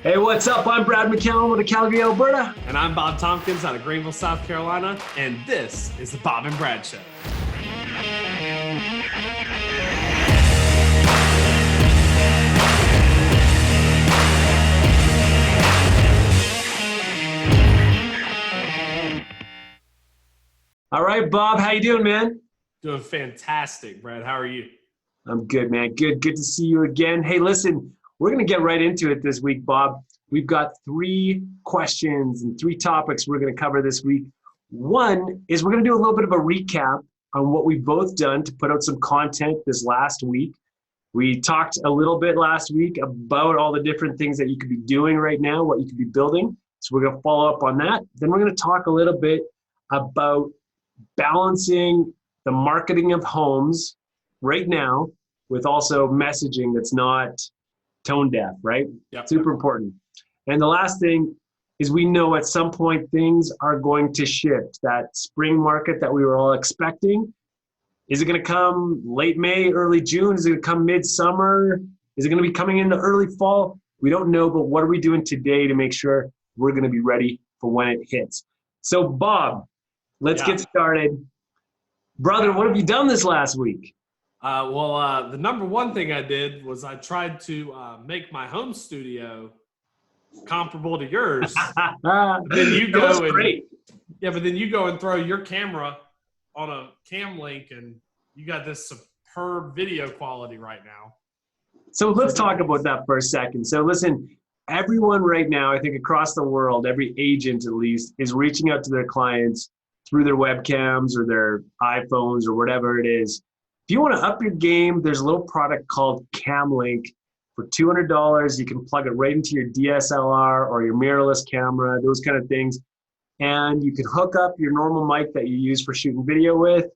Hey, what's up? I'm Brad McCallum out of Calgary, Alberta. And I'm Bob Tompkins out of Greenville, South Carolina. And this is the Bob and Brad Show. All right, Bob, how you doing, man? Doing fantastic, Brad. How are you? I'm good, man. Good to see you again. Hey, listen, we're going to get right into it this week, Bob. We've got 3 questions and 3 topics we're going to cover this week. One is we're going to do a little bit of a recap on what we've both done to put out some content this last week. We talked a little bit last week about all the different things that you could be doing right now, what you could be building. So we're going to follow up on that. Then we're going to talk a little bit about balancing the marketing of homes right now with also messaging that's not tone deaf, right? Yep. Super important. And the last thing is we know at some point things are going to shift. That spring market that we were all expecting, is it going to come late May, early June? Is it going to come midsummer? Is it going to be coming in the early fall? We don't know, but what are we doing today to make sure we're going to be ready for when it hits? So Bob, let's get started. Brother, what have you done this last week? The number one thing I did was I tried to make my home studio comparable to yours. Then you go but then you go and throw your camera on a cam link and you got this superb video quality right now. So let's talk about that for a second. So listen, everyone right now, I think across the world, every agent at least, is reaching out to their clients through their webcams or their iPhones or whatever it is. If you want to up your game, there's a little product called CamLink. For $200, you can plug it right into your DSLR or your mirrorless camera, those kind of things. And you can hook up your normal mic that you use for shooting video with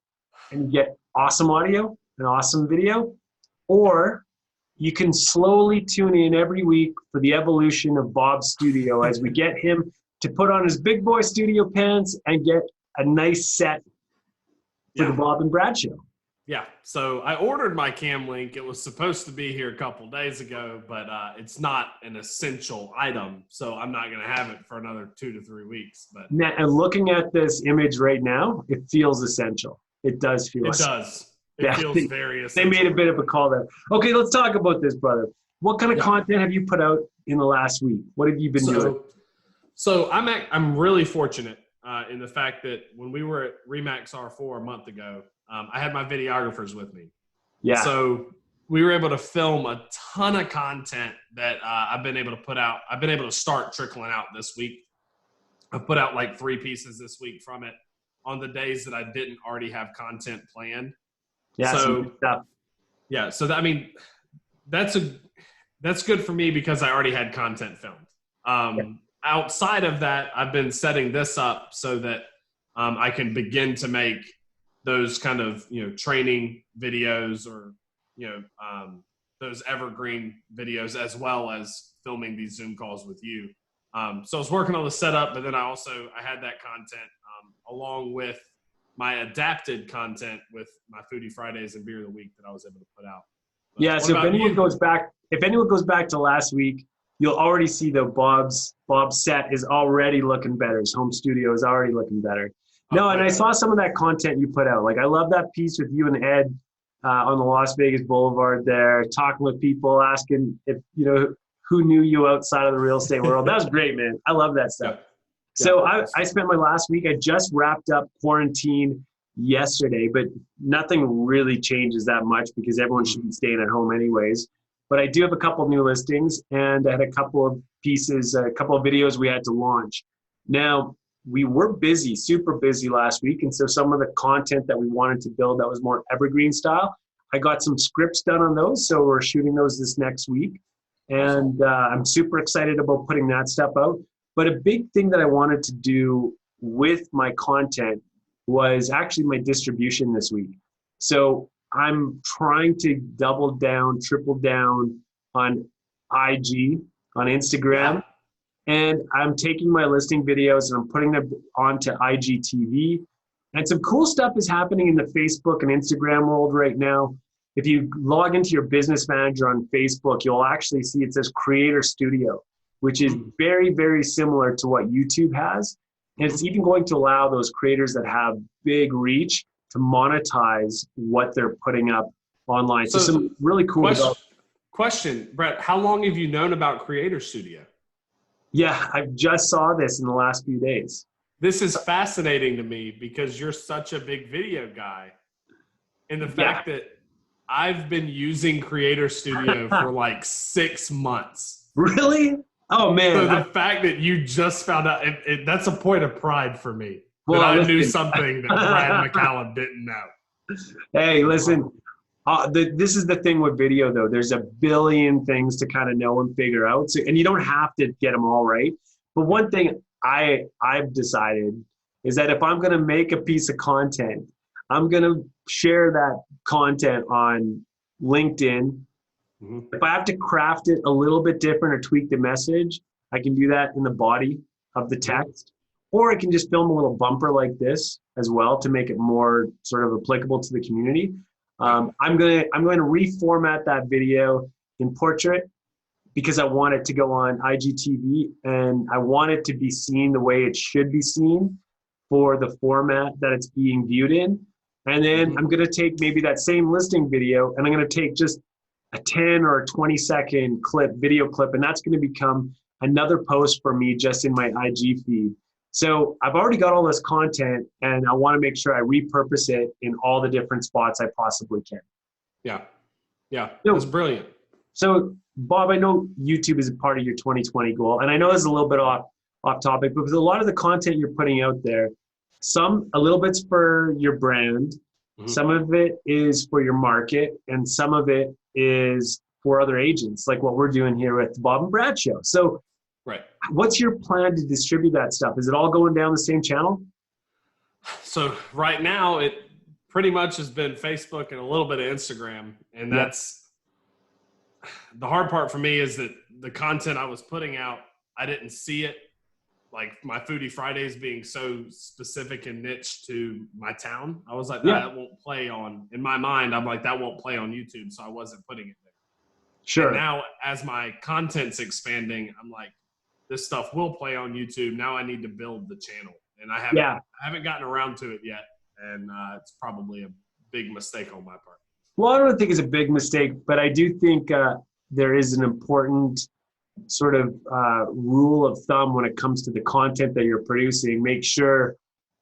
and get awesome audio and awesome video. Or you can slowly tune in every week for the evolution of Bob's studio as we get him to put on his big boy studio pants and get a nice set for the Bob and Brad Show. Yeah, so I ordered my cam link. It was supposed to be here a couple days ago, but it's not an essential item, so I'm not going to have it for another 2 to 3 weeks. But now, and looking at this image right now, it feels essential. It does feel essential. It does. It feels very essential. They made a bit of a call there. Okay, let's talk about this, brother. What kind of content have you put out in the last week? What have you been doing? So I'm really fortunate in the fact that when we were at Remax R4 a month ago, I had my videographers with me. Yeah. So we were able to film a ton of content that I've been able to put out. I've been able to start trickling out this week. I've put out like 3 pieces this week from it on the days that I didn't already have content planned. Yeah. So that's good for me because I already had content filmed. Outside of that, I've been setting this up so that I can begin to make those kind of, training videos or, those evergreen videos, as well as filming these Zoom calls with you. So I was working on the setup, but then I had that content along with my adapted content with my Foodie Fridays and Beer of the Week that I was able to put out. But so if anyone goes back to last week, you'll already see that Bob's set is already looking better. His home studio is already looking better. No, and I saw some of that content you put out. Like, I love that piece with you and Ed on the Las Vegas Boulevard there, talking with people, asking if, who knew you outside of the real estate world. That was great, man. I love that stuff. So I spent my last week, I just wrapped up quarantine yesterday, but nothing really changes that much because everyone should be staying at home anyways. But I do have a couple of new listings, and I had a couple of pieces, a couple of videos we had to launch. Now, we were busy, super busy last week. And so some of the content that we wanted to build that was more evergreen style, I got some scripts done on those. So we're shooting those this next week. And I'm super excited about putting that stuff out. But a big thing that I wanted to do with my content was actually my distribution this week. So I'm trying to double down, triple down on IG, on Instagram. And I'm taking my listing videos and I'm putting them onto IGTV. And some cool stuff is happening in the Facebook and Instagram world right now. If you log into your business manager on Facebook, you'll actually see it says Creator Studio. which is very, very similar to what YouTube has. And it's even going to allow those creators that have big reach to monetize what they're putting up online. So some really cool question, Brett, how long have you known about Creator Studio? Yeah, I just saw this in the last few days. This is fascinating to me because you're such a big video guy. And the fact that I've been using Creator Studio for like 6 months. Really? Oh, man. So the fact that you just found out, that's a point of pride for me. Well, that I knew something that Brad McCallum didn't know. Hey, listen, this is the thing with video, though. There's a billion things to kind of know and figure out. So, and you don't have to get them all right. But one thing I've decided is that if I'm going to make a piece of content, I'm going to share that content on LinkedIn. Mm-hmm. If I have to craft it a little bit different or tweak the message, I can do that in the body of the text. Or I can just film a little bumper like this as well to make it more sort of applicable to the community. I'm going to reformat that video in portrait because I want it to go on IGTV and I want it to be seen the way it should be seen for the format that it's being viewed in. And then I'm going to take maybe that same listing video and I'm going to take just a 10 or a 20-second video clip, and that's going to become another post for me just in my IG feed. So I've already got all this content and I want to make sure I repurpose it in all the different spots I possibly can. Yeah. That's brilliant. So Bob, I know YouTube is a part of your 2020 goal, and I know this is a little bit off topic, but with a lot of the content you're putting out there, a little bit's for your brand, some of it is for your market, and some of it is for other agents, like what we're doing here with the Bob and Brad Show. So what's your plan to distribute that stuff? Is it all going down the same channel? So right now it pretty much has been Facebook and a little bit of Instagram. And that's the hard part for me, is that the content I was putting out, I didn't see it. Like my Foodie Fridays being so specific and niche to my town, I was like, that won't play on, in my mind, I'm like, that won't play on YouTube. So I wasn't putting it there. Sure. And now as my content's expanding, I'm like, this stuff will play on YouTube. Now I need to build the channel. And I haven't gotten around to it yet. And it's probably a big mistake on my part. Well, I don't think it's a big mistake, but I do think there is an important sort of rule of thumb when it comes to the content that you're producing. Make sure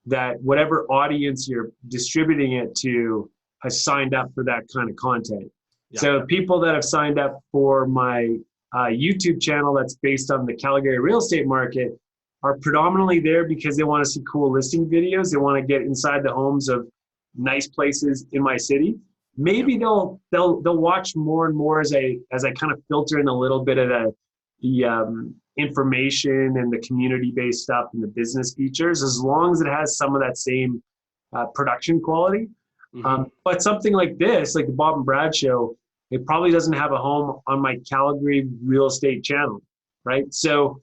that whatever audience you're distributing it to has signed up for that kind of content. Yeah. So people that have signed up for my YouTube channel that's based on the Calgary real estate market are predominantly there because they want to see cool listing videos. They want to get inside the homes of nice places in my city. Maybe they'll watch more and more as I kind of filter in a little bit of the information and the community-based stuff and the business features, as long as it has some of that same production quality. But something like this, like the Bob and Brad Show, it probably doesn't have a home on my Calgary real estate channel, right? So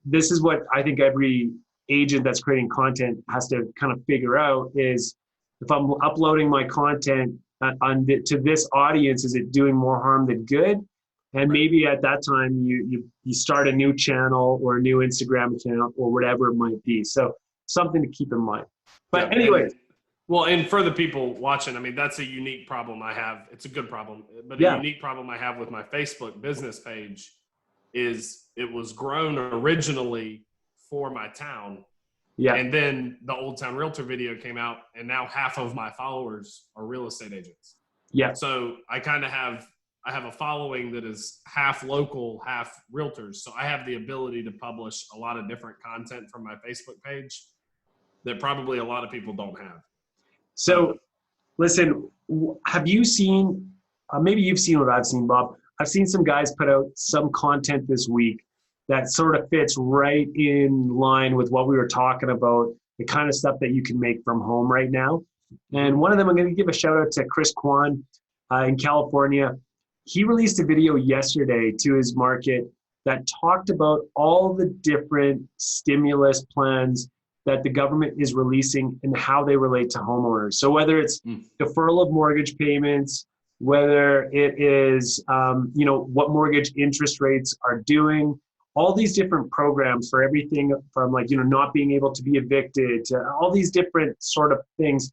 this is what I think every agent that's creating content has to kind of figure out is, if I'm uploading my content to this audience, is it doing more harm than good? And maybe at that time you start a new channel or a new Instagram account or whatever it might be. So something to keep in mind. But anyway. Well, and for the people watching, I mean, that's a unique problem I have. It's a good problem, but a unique problem I have with my Facebook business page is it was grown originally for my town. Yeah. And then the Old Town Realtor video came out, and now half of my followers are real estate agents. Yeah. So I kind of have a following that is half local, half realtors. So I have the ability to publish a lot of different content from my Facebook page that probably a lot of people don't have. So listen, have you seen, maybe you've seen what I've seen, Bob. I've seen some guys put out some content this week that sort of fits right in line with what we were talking about, the kind of stuff that you can make from home right now. And one of them, I'm going to give a shout out to Chris Kwan in California. He released a video yesterday to his market that talked about all the different stimulus plans that the government is releasing and how they relate to homeowners. So whether it's deferral of mortgage payments, whether it is, what mortgage interest rates are doing, all these different programs for everything from like, not being able to be evicted to all these different sort of things.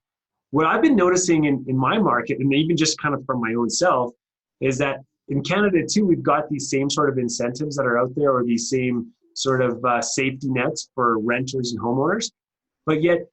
What I've been noticing in my market, and even just kind of from my own self, is that in Canada too, we've got these same sort of incentives that are out there, or these same sort of safety nets for renters and homeowners. But yet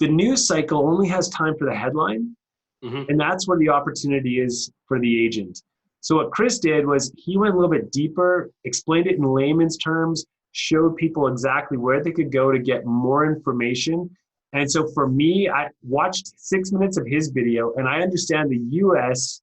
the news cycle only has time for the headline. And that's where the opportunity is for the agent. So what Chris did was he went a little bit deeper, explained it in layman's terms, showed people exactly where they could go to get more information. And so for me, I watched 6 minutes of his video, and I understand the US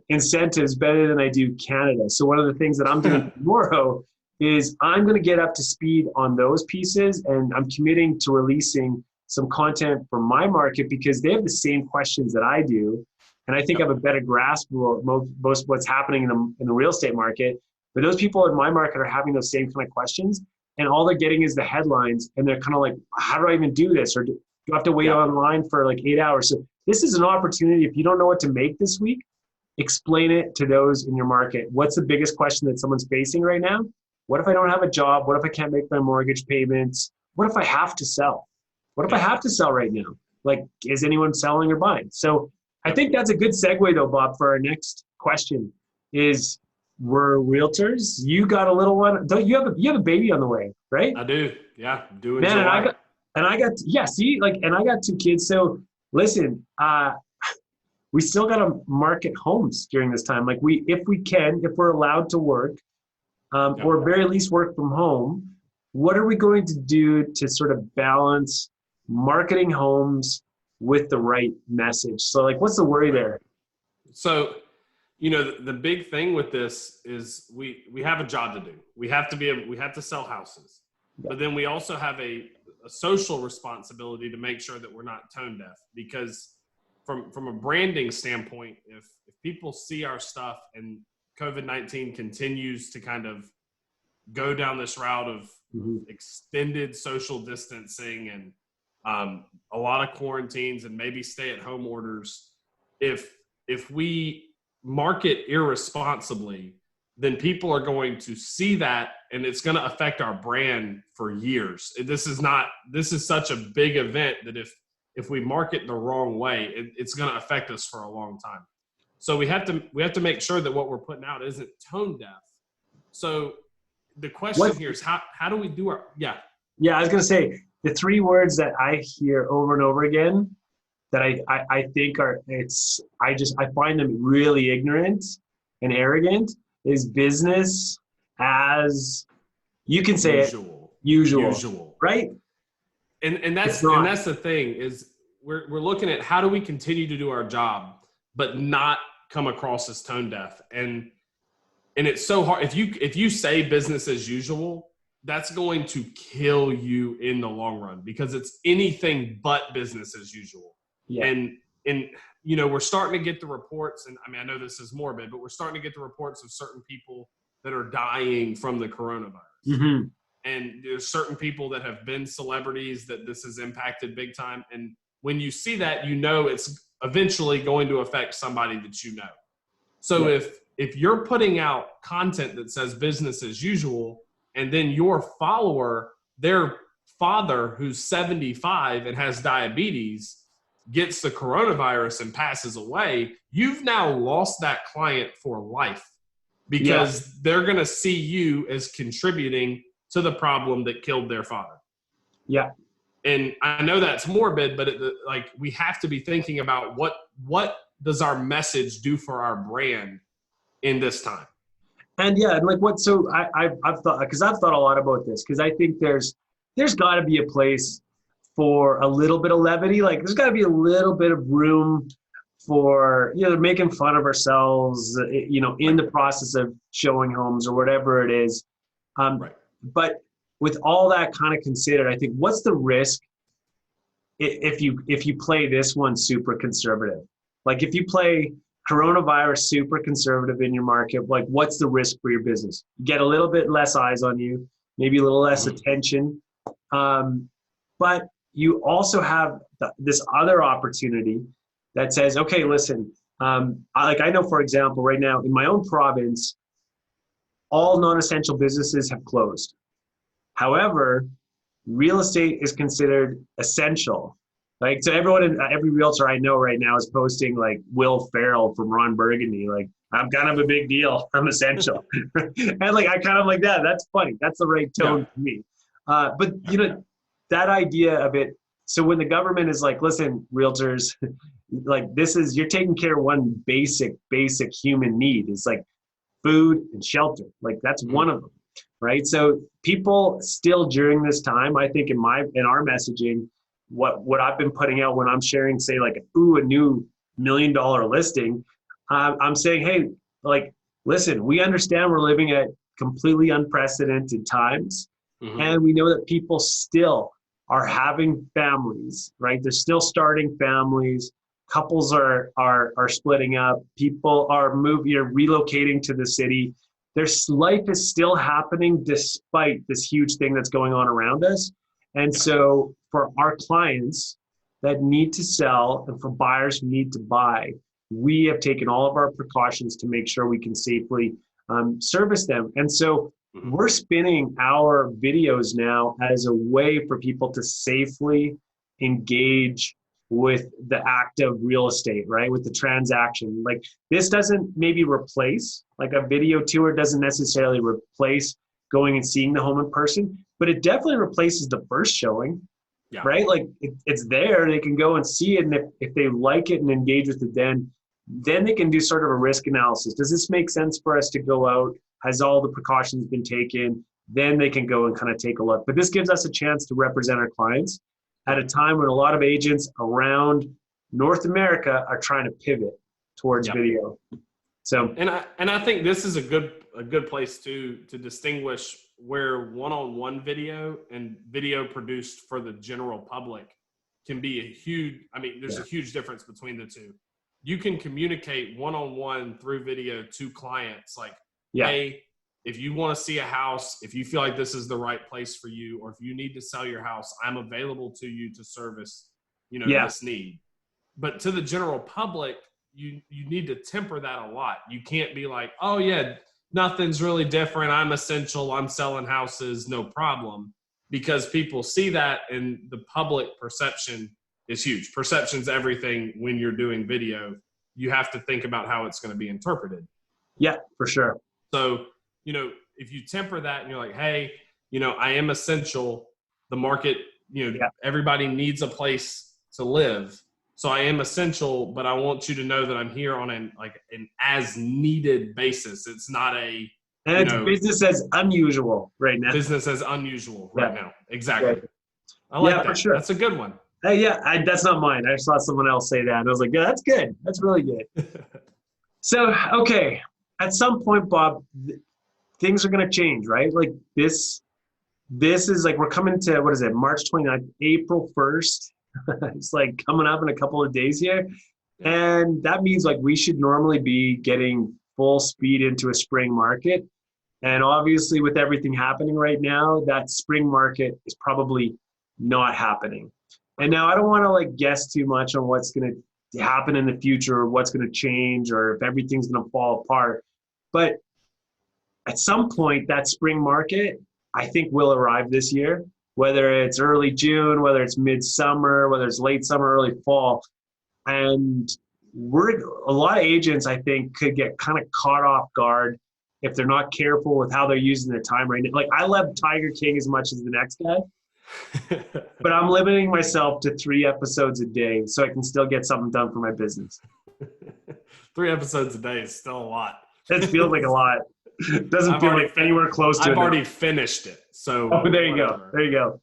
incentives better than I do Canada. So one of the things that I'm doing tomorrow is I'm going to get up to speed on those pieces, and I'm committing to releasing some content for my market because they have the same questions that I do. And I think I have a better grasp of most what's happening in the real estate market. But those people in my market are having those same kind of questions. And all they're getting is the headlines. And they're kind of like, how do I even do this? Or do you have to wait online for like 8 hours? So this is an opportunity. If you don't know what to make this week, explain it to those in your market. What's the biggest question that someone's facing right now? What if I don't have a job? What if I can't make my mortgage payments? What if I have to sell? What if I have to sell right now? Like, is anyone selling or buying? So I think that's a good segue though, Bob, for our next question is, we're realtors. You got a little one. Don't you have a baby on the way, right? I do. Yeah. Do in Man, July. and I got 2 kids. So listen, we still got to market homes during this time. Like if we're allowed to work, or at very least work from home, what are we going to do to sort of balance marketing homes with the right message? So like, what's the worry there? So, the big thing with this is we have a job to do. We have to sell houses, but then we also have a social responsibility to make sure that we're not tone deaf, because from a branding standpoint, if people see our stuff and COVID-19 continues to kind of go down this route of extended social distancing and a lot of quarantines and maybe stay-at-home orders, if we market irresponsibly, then people are going to see that, and it's going to affect our brand for years. This is such a big event that if we market the wrong way, it's going to affect us for a long time. So we have to make sure that what we're putting out isn't tone deaf. So the question here is how do we do our Yeah, I was going to say the 3 words that I hear over and over again that I think I find them really ignorant and arrogant is business as, you can say usual, right? And that's the thing is we're looking at how do we continue to do our job but not come across as tone deaf, and it's so hard. If you say business as usual, that's going to kill you in the long run, because it's anything but business as usual. Yeah. And we're starting to get the reports, and I mean, I know this is morbid, but we're starting to get the reports of certain people that are dying from the coronavirus. And there's certain people that have been celebrities that this has impacted big time. And when you see that, it's eventually going to affect somebody that you know. So if you're putting out content that says business as usual, and then your follower, their father who's 75 and has diabetes, gets the coronavirus and passes away, you've now lost that client for life, because they're going to see you as contributing to the problem that killed their father. Yeah. And I know that's morbid, but we have to be thinking about what does our message do for our brand in this time? And I've thought a lot about this, because I think there's got to be a place for a little bit of levity. Like there's got to be a little bit of room for making fun of ourselves, in the process of showing homes or whatever it is. But with all that kind of considered, I think what's the risk if you play this one super conservative? Like if you play coronavirus super conservative in your market, like what's the risk for your business? You get a little bit less eyes on you, maybe a little less attention, but you also have this other opportunity that says, okay, listen, I know, for example, right now in my own province, all non-essential businesses have closed. However, real estate is considered essential. Like, so every realtor I know right now is posting like Will Ferrell from Ron Burgundy. Like, I'm kind of a big deal. I'm essential. And like, I kind of like that. That's funny. That's the right tone for me. But you know, that idea of it. So when the government is like, listen, realtors, like you're taking care of one basic human need. It's like food and shelter. Like that's one of them, right? So people still during this time, I think in our messaging, what I've been putting out when I'm sharing, say like, a new $1 million listing, I'm saying, hey, like, listen, we understand we're living at completely unprecedented times, and we know that people still are having families, right? They're still starting families. Couples are splitting up. People are relocating to the city. Their life is still happening despite this huge thing that's going on around us. And so for our clients that need to sell and for buyers who need to buy, we have taken all of our precautions to make sure we can safely service them. And so we're spinning our videos now as a way for people to safely engage with the act of real estate, right? With the transaction. Like, this doesn't maybe replace, like a video tour doesn't necessarily replace going and seeing the home in person, but it definitely replaces the first showing, right? Like it's there, they can go and see it. And if they like it and engage with it, then they can do sort of a risk analysis. Does this make sense for us to go out? Has all the precautions been taken? Then they can go and kind of take a look. But this gives us a chance to represent our clients at a time when a lot of agents around North America are trying to pivot towards video. So, and I think this is a good place to distinguish where one-on-one video and video produced for the general public can be a huge. I mean, there's a huge difference between the two. You can communicate one-on-one through video to clients, like, hey, if you want to see a house, if you feel like this is the right place for you, or if you need to sell your house, I'm available to you to service, this need. But to the general public, you need to temper that a lot. You can't be like, oh yeah, nothing's really different. I'm essential. I'm selling houses, no problem. Because people see that, and the public perception is huge. Perception's everything when you're doing video. You have to think about how it's going to be interpreted. Yeah, for sure. So, if you temper that and you're like, hey, I am essential. The market, everybody needs a place to live. So I am essential, but I want you to know that I'm here on an as needed basis. It's not a, and it's business as unusual right now. Business as unusual right now. Exactly. Right. I like that. For sure. That's a good one. That's not mine. I saw someone else say that, and I was like, yeah, that's good. That's really good. So, okay. At some point, Bob, things are going to change, right? Like this is like, we're coming to, what is it, March 29th, April 1st. It's like coming up in a couple of days here. And that means like we should normally be getting full speed into a spring market. And obviously with everything happening right now, that spring market is probably not happening. And now I don't want to like guess too much on what's going to happen in the future, or what's going to change, or if everything's going to fall apart. But at some point, that spring market, I think, will arrive this year, whether it's early June, whether it's midsummer, whether it's late summer, early fall. And a lot of agents, I think, could get kind of caught off guard if they're not careful with how they're using their time right now. Like, I love Tiger King as much as the next guy, but I'm limiting myself to 3 episodes a day so I can still get something done for my business. 3 episodes a day is still a lot. It feels like a lot. It doesn't feel like anywhere close to it. I've already finished it. So there you go. There you go.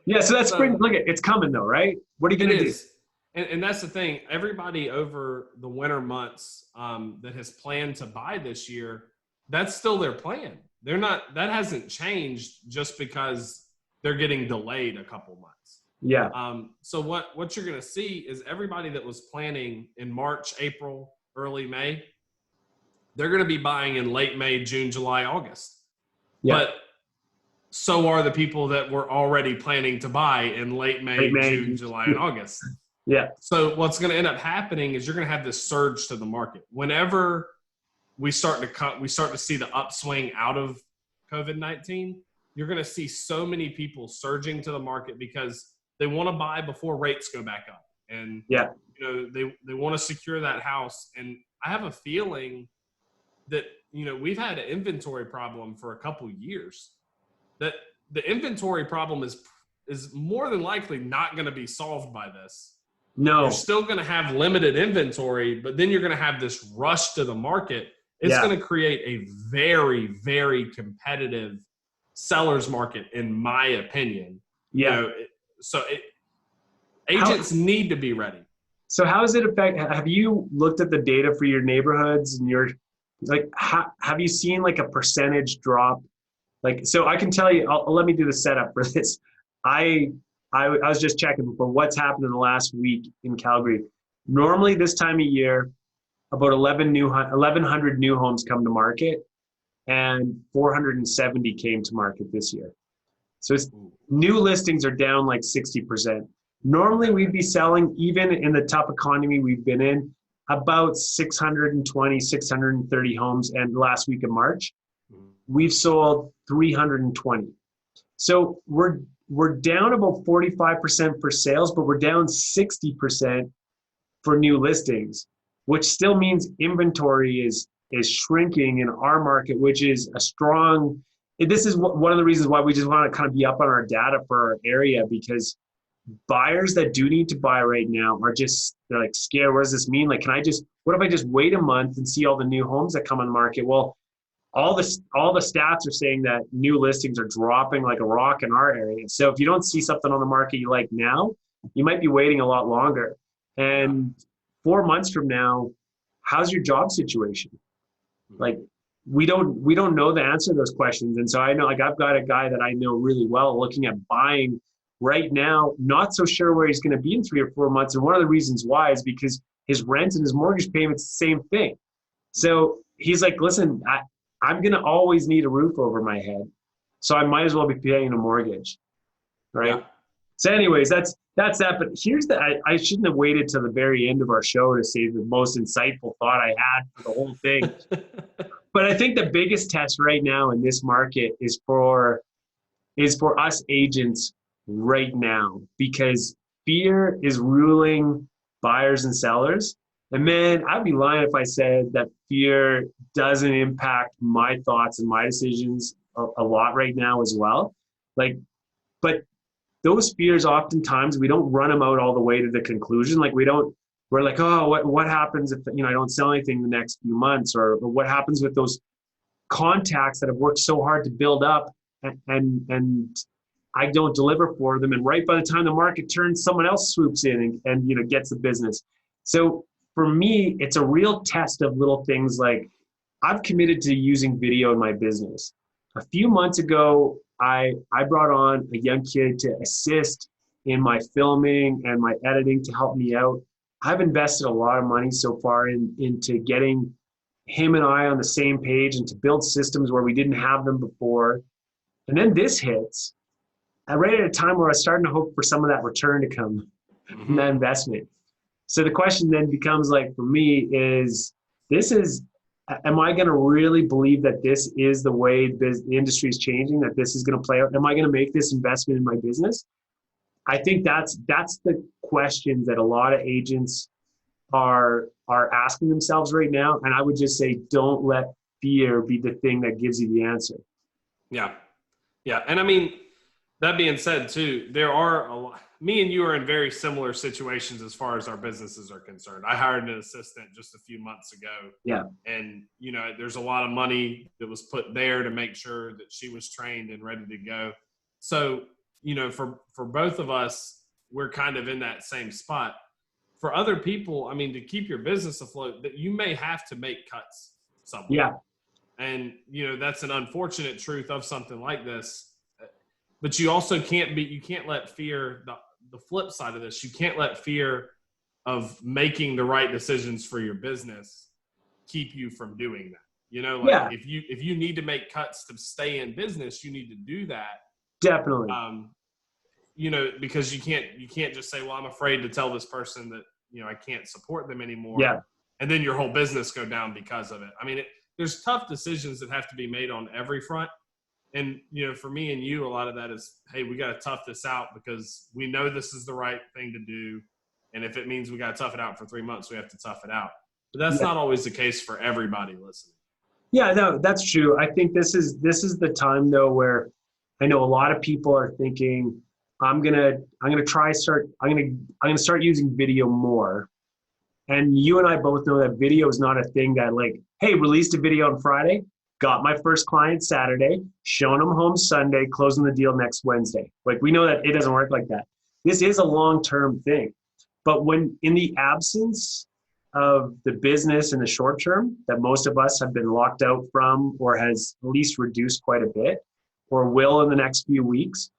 Yeah, so that's spring. Look, it's coming though, right? What are you going to do? And that's the thing. Everybody over the winter months that has planned to buy this year, that's still their plan. That hasn't changed just because they're getting delayed a couple months. Yeah. So what you're going to see is everybody that was planning in March, April, early May, they're going to be buying in late May, June, July, August. Yeah. But so are the people that were already planning to buy in late May, June, July, and August. Yeah. So what's going to end up happening is you're going to have this surge to the market. Whenever we start to see the upswing out of COVID-19, you're going to see so many people surging to the market because they want to buy before rates go back up. And, Yeah. they want to secure that house. And I have a feeling that, we've had an inventory problem for a couple years, that the inventory problem is more than likely not going to be solved by this. No. You're still going to have limited inventory, but then you're going to have this rush to the market. It's going to create a very, very competitive seller's market, in my opinion. Yeah. Agents need to be ready. So how does it affect, have you looked at the data for your neighborhoods and have you seen like a percentage drop? Like, so I can tell you, let me do the setup for this. I was just checking for what's happened in the last week in Calgary. Normally this time of year, about 1,100 new homes come to market, and 470 came to market this year. So new listings are down like 60%. Normally we'd be selling, even in the tough economy we've been in, about 620, 630 homes. And last week of March, we've sold 320. So we're down about 45% for sales, but we're down 60% for new listings, which still means inventory is shrinking in our market, which is a strong, this is one of the reasons why we just want to kind of be up on our data for our area, because buyers that do need to buy right now they're like scared. What does this mean? Like, what if I just wait a month and see all the new homes that come on the market? Well, all the stats are saying that new listings are dropping like a rock in our area. So if you don't see something on the market you like now, you might be waiting a lot longer. And 4 months from now, how's your job situation? Like, we don't know the answer to those questions. And so I know, like, I've got a guy that I know really well looking at buying right now, not so sure where he's going to be in 3 or 4 months. And one of the reasons why is because his rent and his mortgage payment's the same thing. So he's like, listen, I'm going to always need a roof over my head, so I might as well be paying a mortgage, right? Yeah. So anyways, that's that. But here's I shouldn't have waited till the very end of our show to say the most insightful thought I had for the whole thing. But I think the biggest test right now in this market is for us agents right now, because fear is ruling buyers and sellers. And man, I'd be lying if I said that fear doesn't impact my thoughts and my decisions a lot right now as well. Like, but those fears, oftentimes we don't run them out all the way to the conclusion. Like, we're like, oh, what happens if, I don't sell anything the next few months, or what happens with those contacts that have worked so hard to build up and I don't deliver for them. And right by the time the market turns, someone else swoops in and gets the business. So for me, it's a real test of little things. Like, I've committed to using video in my business. A few months ago, I brought on a young kid to assist in my filming and my editing to help me out. I've invested a lot of money so far into getting him and I on the same page and to build systems where we didn't have them before. And then this hits right at a time where I was starting to hope for some of that return to come from that investment. So the question then becomes, like, for me am I going to really believe that this is the way the industry is changing, that this is going to play out? Am I going to make this investment in my business? I think that's the questions that a lot of agents are asking themselves right now. And I would just say, don't let fear be the thing that gives you the answer. Yeah. Yeah. And I mean, that being said too, there are me and you are in very similar situations as far as our businesses are concerned. I hired an assistant just a few months ago. Yeah. And, there's a lot of money that was put there to make sure that she was trained and ready to go. So, for both of us, we're kind of in that same spot. For other people, I mean, to keep your business afloat, that you may have to make cuts somewhere. Yeah. And, that's an unfortunate truth of something like this. But you also you can't let fear, the flip side of this, you can't let fear of making the right decisions for your business keep you from doing that. If you need to make cuts to stay in business, you need to do that. Definitely. Because you can't just say, well, I'm afraid to tell this person that, I can't support them anymore. Yeah. And then your whole business go down because of it. I mean, there's tough decisions that have to be made on every front. And, for me and you, a lot of that is, hey, we got to tough this out because we know this is the right thing to do. And if it means we got to tough it out for 3 months, we have to tough it out. But that's not always the case for everybody listening. Yeah, no, that's true. I think this is the time though where I know a lot of people are thinking, I'm gonna start using video more. And you and I both know that video is not a thing that like, hey, released a video on Friday, got my first client Saturday, showing them home Sunday, closing the deal next Wednesday. Like we know that it doesn't work like that. This is a long-term thing. But when in the absence of the business in the short term that most of us have been locked out from or has at least reduced quite a bit or will in the next few weeks,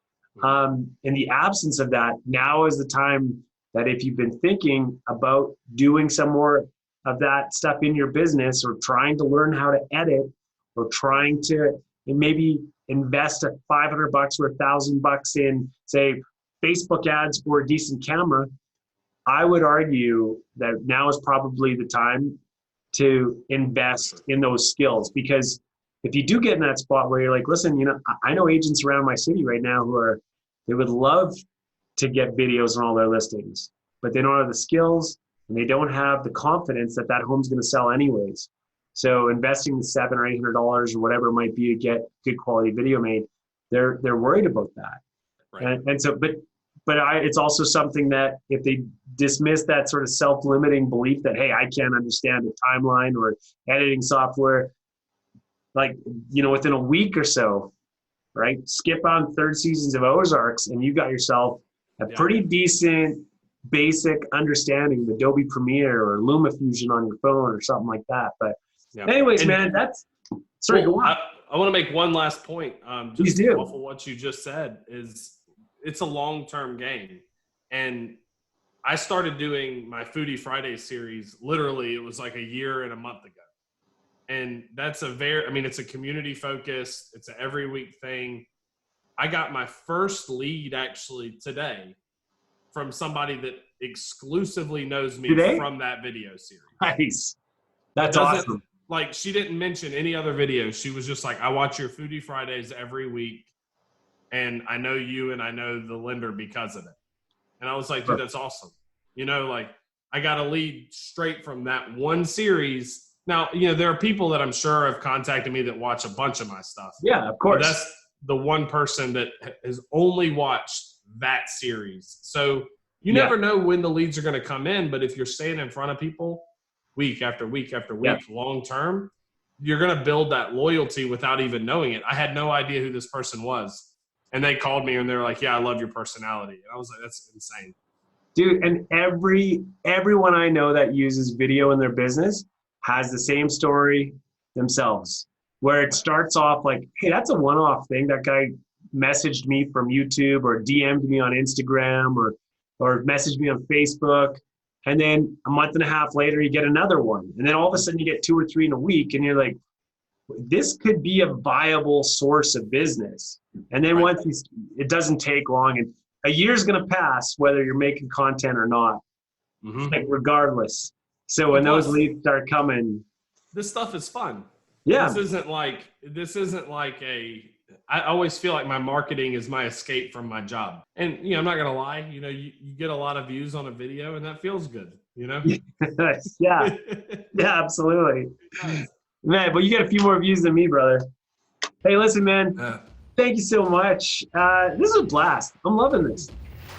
in the absence of that, now is the time that if you've been thinking about doing some more of that stuff in your business or trying to learn how to edit or trying to maybe invest $500 or $1,000 in, say, Facebook ads or a decent camera, I would argue that now is probably the time to invest in those skills. Because if you do get in that spot where you're like, listen, I know agents around my city right now they would love to get videos on all their listings, but they don't have the skills and they don't have the confidence that home's going to sell anyways. So investing the $700 or $800 or whatever it might be to get good quality video made, they're worried about that. Right. And so, but it's also something that if they dismiss that sort of self-limiting belief that, hey, I can't understand a timeline or editing software, like, within a week or so, right? Skip on 3rd seasons of Ozarks and you got yourself a pretty decent basic understanding of Adobe Premiere or LumaFusion on your phone or something like that. But anyways, man, sorry, go on. I want to make one last point. Just off of what you just said is it's a long-term game. And I started doing my Foodie Friday series, literally it was like a year and a month ago. And that's it's a community focused, it's an every week thing. I got my first lead actually today from somebody that exclusively knows me from that video series. Nice. That's awesome. Like she didn't mention any other videos. She was just like, I watch your Foodie Fridays every week. And I know you and I know the lender because of it. And I was like, dude, that's awesome. I got a lead straight from that one series. Now, there are people that I'm sure have contacted me that watch a bunch of my stuff. Yeah, of course. But that's the one person that has only watched that series. So you never know when the leads are going to come in. But if you're staying in front of people week after week after week, long term, you're going to build that loyalty without even knowing it. I had no idea who this person was. And they called me and they're like, yeah, I love your personality. And I was like, that's insane. Dude, and everyone I know that uses video in their business has the same story themselves, where it starts off like, hey, that's a one-off thing. That guy messaged me from YouTube or DM'd me on Instagram or messaged me on Facebook. And then a month and a half later, you get another one. And then all of a sudden you get 2 or 3 in a week and you're like, this could be a viable source of business. And then once it doesn't take long, and a year's going to pass whether you're making content or not, like regardless. So when those leads start coming, this stuff is fun. Yeah, this isn't like I always feel like my marketing is my escape from my job. And I'm not gonna lie, you get a lot of views on a video, and that feels good. Yeah, absolutely. Man, but you get a few more views than me, brother. Hey, listen, man. Thank you so much. This is a blast. I'm loving this.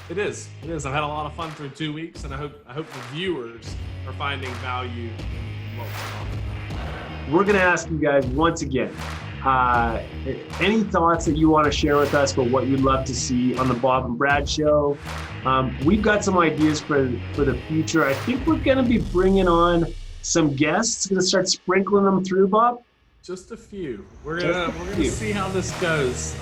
It is. I've had a lot of fun through 2 weeks, and I hope the viewers are finding value in what we're talking about. We're gonna ask you guys once again. Any thoughts that you want to share with us about what you'd love to see on the Bob and Brad show? We've got some ideas for the future. I think we're gonna be bringing on some guests. Gonna start sprinkling them through, Bob. Just a few. We're gonna see how this goes.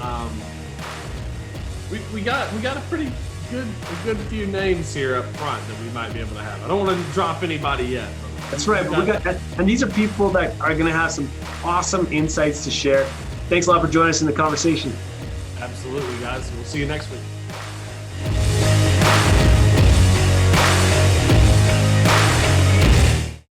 We got a pretty good few names here up front that we might be able to have. I don't want to drop anybody yet. That's right. But we got that, and these are people that are gonna have some awesome insights to share. Thanks a lot for joining us in the conversation. Absolutely, guys. We'll see you next week.